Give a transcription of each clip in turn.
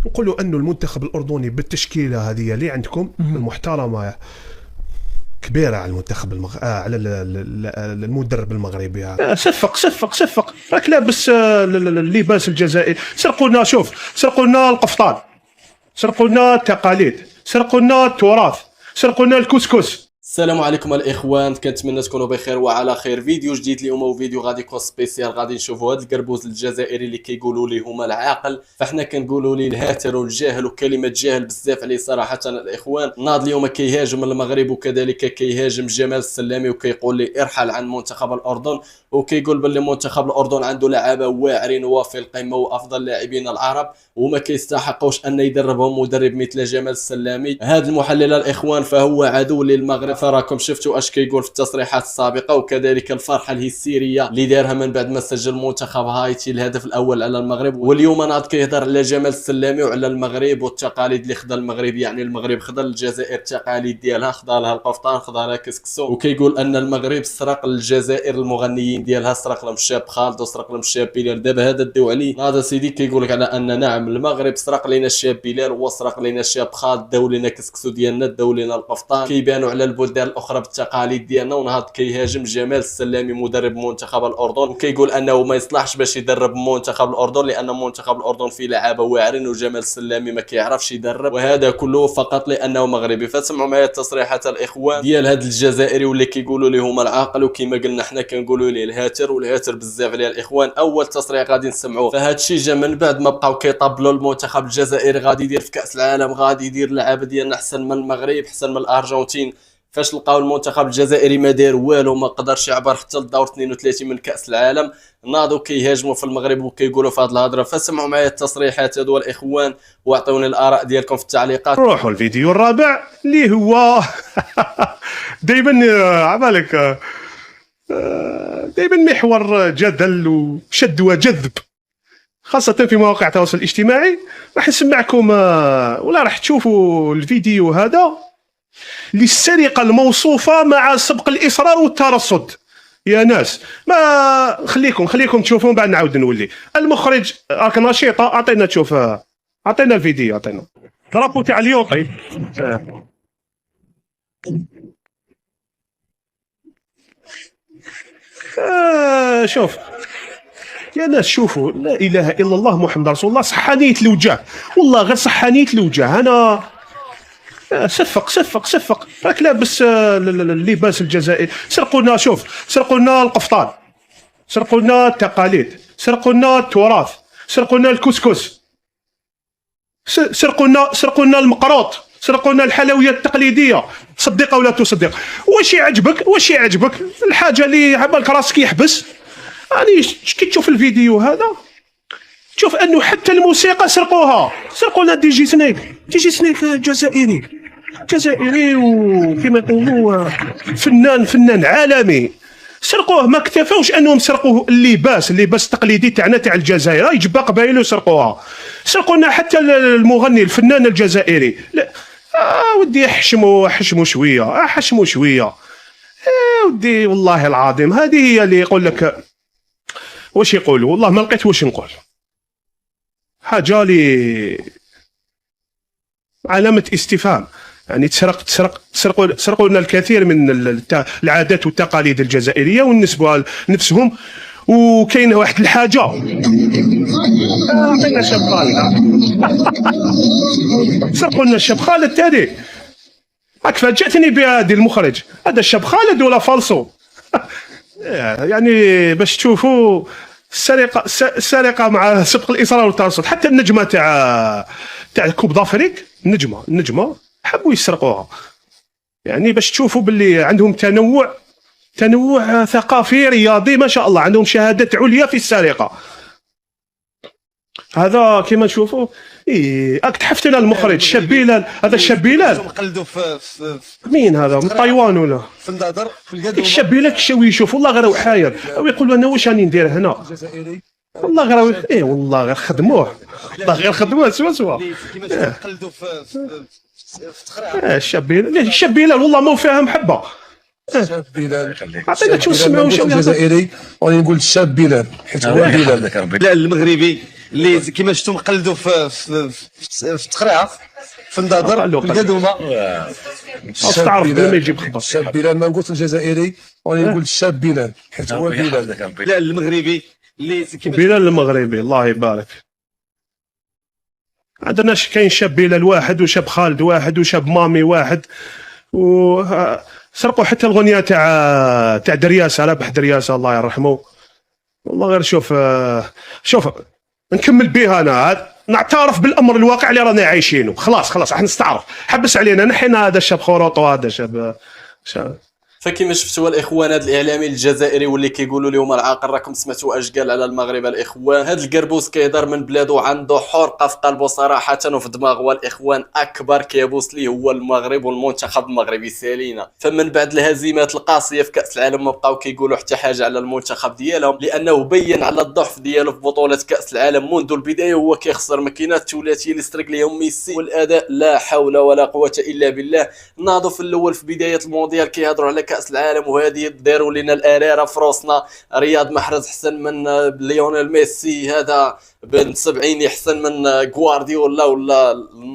نقولوا انه المنتخب الاردني بالتشكيله هذه اللي عندكم المحترمه كبيره على المنتخب على المدرب المغربي هذا. صفق راك لابس اللباس الجزائري. سرقوا لنا، شوف، سرقوا لنا القفطان، سرقوا لنا التقاليد، سرقوا لنا التراث، سرقوا لنا الكسكس. السلام عليكم الاخوان، كنتمنى تكونوا بخير وعلى خير. فيديو جديد اليوم وفيديو غادي يكون سبيسيال. غادي نشوفوا هذا القربوز الجزائري اللي كيقولوا ليه هما العاقل، فاحنا كنقولوا ليه الهاتر والجاهل، وكلمه جاهل بزاف عليه صراحه. الاخوان ناض اليوم كيهاجم المغرب وكذلك كيهاجم جمال السلامي وكيقول لي ارحل عن منتخب الاردن، وكيقول باللي منتخب الاردن عنده لعابه واعرين وفي القمه وافضل لاعبين العرب وما كيستحقوش ان يدربهم مدرب مثل جمال السلامي. هذا المحلل الاخوان فهو عدو للمغرب. فراكم شفتوا اش كيقول في التصريحات السابقه، وكذلك الفرحه الهستيريه اللي دارها من بعد ما سجل منتخب هايتي الهدف الاول على المغرب. واليوم ناض كيهضر على جمال السلامي وعلى المغرب والتقاليد اللي خدا المغرب. يعني المغرب خدا الجزائر التقاليد ديالها، خدا لها القفطان، خدا لها كسكسو، وكيقول ان المغرب سرق الجزائر المغنيين ديالها، سرق لهم الشاب خالد وسرق لهم الشاب بلال. دابا هذا الدو عليه هذا سيدي كيقول لك على ان نعم المغرب سرق لنا الشاب بلال وسرق لنا الشاب خالد، داو لنا كسكسو ديالنا، داو لنا القفطان، كيبانوا على البلدان الاخرى بالتقاليد ديالنا. ونهض كيهاجم جمال السلامي مدرب منتخب الاردن، وكيقول انه ما يصلحش باش يدرب منتخب الاردن لان منتخب الاردن فيه لعابه واعرين وجمال السلامي ما كيعرفش يدرب، وهذا كله فقط لانه مغربي. فسمعوا معايا التصريحات الاخوان ديال هذا الجزائري واللي كيقولوا ليه هما العاقل، وكما قلنا حنا كنقولوا ليه الهاتر، والهاتر بزاف عليه الاخوان. اول تصريح غادي نسمعوه، فهاد الشيء جا من بعد ما بقاو كيطبلوا المنتخب الجزائري غادي يدير في كاس العالم، غادي يدير لعابه ديالنا احسن من المغرب، احسن من الارجنتين. فاش لقاو المنتخب الجزائري ما دار والو، ما قدرش يعبر حتى للدور 32 من كاس العالم، ناضوا كيهاجموا في المغرب وكيقولوا في هذه الهضره. فسمعوا معايا التصريحات هذو الاخوان واعطوني الاراء ديالكم في التعليقات. روحوا الفيديو الرابع اللي هو دائما عبالك دائما محور جدل وشد وجذب، خاصة في مواقع التواصل الاجتماعي. راح نسمعكم ولا راح تشوفوا الفيديو هذا للسرقة الموصوفة مع سبق الإصرار والترصد. يا ناس ما خليكم تشوفون بعد نعاود نولي. المخرج راك نشيطة، أعطينا تشوف، أعطينا الفيديو، أعطينا درابو تاع اليوم. طيب شوف يا ناس، شوفوا، لا إله إلا الله محمد رسول الله. صحانية الوجه، والله غير صحانية الوجه. أنا صفق راك لابس اللباس الجزائري. سرقوا لنا، شوف، سرقوا لنا القفطان، سرقوا لنا التقاليد، سرقوا لنا التراث، سرقوا لنا الكسكس، سرقوا لنا المقروط، سرقوا لنا الحلويات التقليديه. صدق او لا تصدق. واش يعجبك الحاجه اللي عبالك راسك يحبس؟ راني كي تشوف الفيديو هذا تشوف انه حتى الموسيقى سرقوها. سرقوا لنا دي جي سنيك جزائري وكما يقولوا فنان عالمي. سرقوه. ما اكتفوش انهم سرقوه اللباس التقليدي تاعنا تاع الجزائر، يجبا قبايله سرقوها. سرقوا لنا حتى المغني الفنان الجزائري. لا ودي حشموا شويه. ودي والله العظيم هذه هي اللي يقول لك واش يقولوا. والله ما لقيت واش نقول. حاجه لي علامه استفهام. يعني سرقوا لنا الكثير من العادات والتقاليد الجزائريه ونسبوها لنفسهم. وكاين واحد الحاجه، عطينا الشاب خالد. سرقوا لنا الشاب خالد تاني. راك فاجأتني بها هذه المخرج. هذا الشاب خالد ولا فالصو؟ يعني باش تشوفوا السرقه مع سبق الاصرار والترصد. حتى النجمه تاع كوب دافريك، النجمه حبوا يسرقوها. يعني باش تشوفوا باللي عندهم تنوع ثقافي رياضي ما شاء الله، عندهم شهادات عليا في السرقه. هذا كما نشوفوا. راك تحفت لنا المخرج الشاب بلال. هذا الشاب بلال نقلدوا في مين هذا؟ من تايوان ولا في النظر في القدر. الشاب بلال كشاوي يشوف والله غير وحاير ويقول انا واش راني ندير هنا. والله غير والله غير خدموه. سوا كيفاش نقلدوا في تخرع. الشاب بلال والله ما فاهم حبه. الشاب بلال عطينا تشوف سمعوا الجزائري، ونقول الشاب بلال حيت هو بلال بلال المغربي اللي كيما شفتوا مقلدوا في التقريعه في النظر في القدومه. تعرف بلا ما يجيب خبر. الشاب بلال، ما نقولش الجزائري ولكن نقول الشاب بلال، حيت هو بلال. بلال المغربي اللي كيما بلال المغربي الله يبارك. عندنا كاين شاب بلال واحد وشاب خالد واحد وشاب مامي واحد، وسرقوا حتى الغنية تاع درياسة، رابح درياسة الله يرحمه. والله غير شوف نكمل بها انا، نعترف بالامر الواقع اللي رانا عايشينه. خلاص راح نستعرف، حبس علينا نحينا هذا الشاب خروط وهذا شاب. فكيما شفتوا الاخوان، هذا الاعلامي الجزائري واللي كيقولوا لهم العاقل، راكم سمعتوا اش قال على المغرب الاخوان. هذا القربوس كيهضر من بلادو، عنده حرقه في قلبه صراحه وفي دماغه. والاخوان اكبر كيابوس ليه هو المغرب والمنتخب المغربي سالينا. فمن بعد الهزيمات القاسيه في كاس العالم ما بقاو كيقولوا حتى حاجه على المنتخب ديالهم، لانه بين على الضعف ديالو في بطوله كاس العالم منذ البدايه. هو كيخسر ماكينات الثلاثيه اللي استرق ليهم ميسي، والاداء لا حول ولا قوه الا بالله. ناضوا في الاول في بدايه المونديال كيهضروا على كاس العالم، وهذه داروا لنا الاريره في روسنا. رياض محرز احسن من ليونيل ميسي، هذا بن 70 احسن من غوارديولا ولا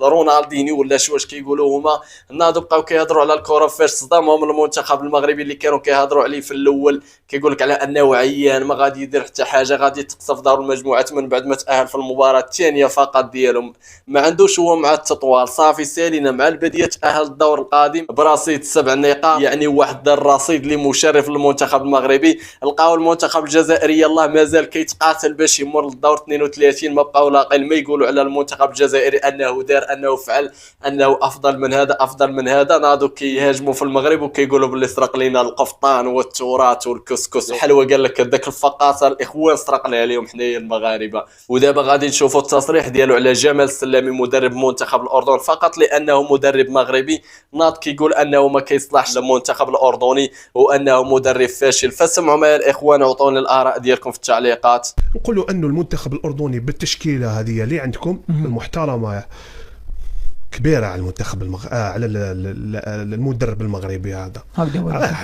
رونالدينيو ولا واش كيقولوا هما. ناضوا بقاو كيهضروا على الكره فاش صدامهم المنتخب المغربي اللي كانوا كيهضروا عليه في الاول. كيقول لك على انه عيان ما غادي يدير حتى حاجه، غادي تقصف دار المجموعات من بعد ما تاهل في المباراه الثانيه فقط ديالهم. ما عندوش هو مع التطوال، صافي سالينا مع البدايه تاهل الدور القادم برصيد 7 نقاط، يعني واحد الرصيد اللي مشرف للمنتخب المغربي. لقاو المنتخب الجزائري يلاه مازال كيتقاتل باش يمر للدور 32. ما بقاو لاقين ما يقولوا على المنتخب الجزائري انه دار، انه فعل، انه افضل من هذا افضل من هذا. ناضوا كيهاجموا في المغرب وكيقولوا باللي سرق لنا القفطان والتراث والكسكس الحلوه. قال لك هذاك الفقاصه الاخوان سرقنا عليهم حنايا المغاربه. ودابا غادي نشوفوا التصريح ديالو على جمال السلامي مدرب منتخب الاردن فقط لانه مدرب مغربي. ناض كيقول انه ما كيصلحش للمنتخب الاردني وانه مدرب فاشل. فسمعوا معايا الاخوان وعطوني الاراء ديالكم في التعليقات. نقولوا انه المنتخب الاردني بالتشكيله هذه اللي عندكم المحترمه كبيره على المنتخب على المدرب المغربي هذا.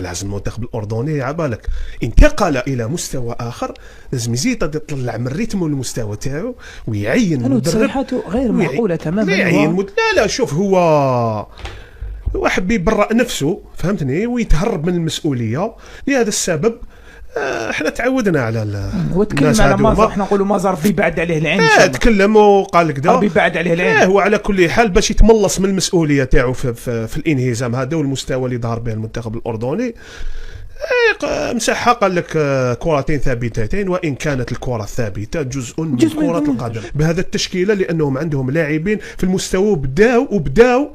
لازم المنتخب الاردني عبالك انتقل الى مستوى اخر، لازم يزيد يطلع من الريتم والمستوى تاعو ويعين مدرب. تصريحاته غير معقوله تماما. يعين لا شوف، هو واحد بيبرأ نفسه فهمتني ويتهرب من المسؤوليه. لهذا السبب احنا تعودنا على وتكلم على مازر، احنا نقولوا مازر بيبعد عليه العين. تكلم وقال لك ده بيبعد عليه العين. هو على كل حال باش يتملص من المسؤوليه تاعو في الانهزام هذا والمستوى اللي ظهر به المنتخب الاردني. مسحها قال لك كرتين ثابتتين، وان كانت الكره الثابته جزء من كره القدم. بهذا التشكيله لانهم عندهم لاعبين في المستوى وبداو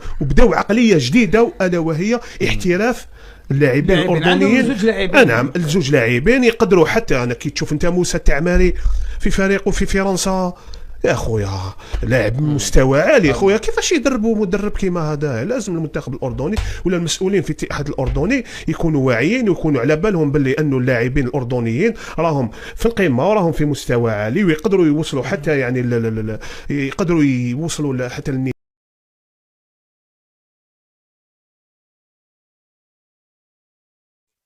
عقليه جديده، الا وهي احتراف اللاعبين الاردنيين. نعم الزوج لاعبين يقدروا. حتى انا كي تشوف انت موسى التعماري في فريقه في فرنسا يا خويا لاعب مستوى عالي. خويا كيفاش يدربوا مدرب كيما هذا؟ لازم المنتخب الاردني ولا المسؤولين في الاتحاد الاردني يكونوا واعيين ويكونوا على بالهم باللي انه اللاعبين الاردنيين راهم في القمه وراهم في مستوى عالي ويقدروا يوصلوا حتى يعني يقدروا يوصلوا حتى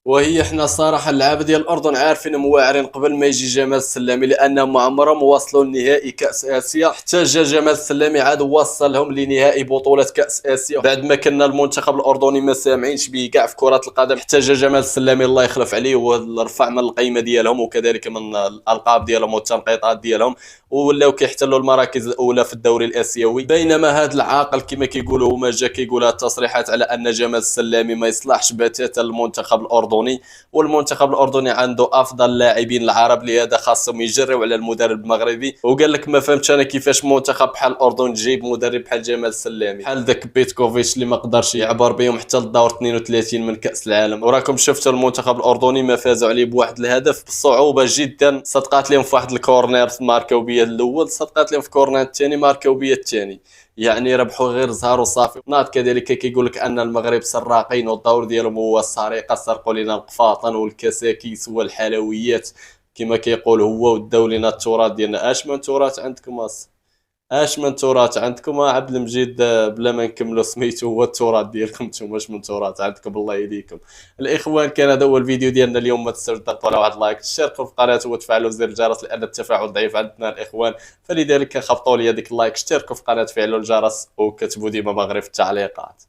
وهي احنا الصراحه اللعابه ديال الاردن عارفين مواعرين قبل ما يجي جمال السلامي، لانهم عمرهم وصلوا لنهائي كاس اسيا. حتى جا جمال السلامي عاد وصلهم لنهائي بطوله كاس اسيا بعد ما كنا المنتخب الاردني ما سامعينش به كاع في كره القدم. حتى جا جمال السلامي الله يخلف عليه ورفع من القيمه ديالهم وكذلك من الالقاب ديالهم والتنقيطات ديالهم، ولاو كيحتلوا المراكز الاولى في الدوري الاسيوي. بينما هذا العاقل كما كيقولوا هما جا كيقولها التصريحات على ان جمال السلامي ما يصلحش بتاتا المنتخب الاردني، والمنتخب الاردني عنده افضل لاعبين العرب، لهذا خاصهم يجروا على المدرب المغربي. وقال لك ما فهمتش انا كيفاش منتخب بحال الاردن تجيب مدرب بحال جمال السلامي بحال ذاك بيتكوفيتش اللي ما قدرش يعبر بهم حتى للدور 32 من كاس العالم. وراكم شفتوا المنتخب الاردني ما فازوا عليه بواحد الهدف بصعوبه جدا. صدقات لهم في واحد الكورنير ماركاو بيه الاول، صدقات لهم في كورنير الثاني ماركاو بيه الثاني، يعني ربحوا غير زهر وصافي. ناض كذلك كيقول لك ان المغرب سراقين والدور ديالهم هو السرقه، سرقوا لنا القفاطن والكساكيس والحلويات كما كيقول هو، وداو لنا التراث ديالنا. اش من تراث عندكم اش من تراث عندكم عبد المجيد؟ بلا ما نكملوا سميتو، هو التراث ديالكم نتوما، اش من تراث عندكم الله يهديكم. الاخوان كان هذا هو الفيديو ديالنا اليوم، ما تنساوش تضغطوا على واحد لايك، تشتركوا في القناه وتفعلوا زر الجرس لان التفاعل ضعيف عندنا الاخوان، فلذلك خبطوا لي هذيك اللايك، اشتركوا في القناه، فعلوا الجرس وكتبوا ديما مغرب في التعليقات.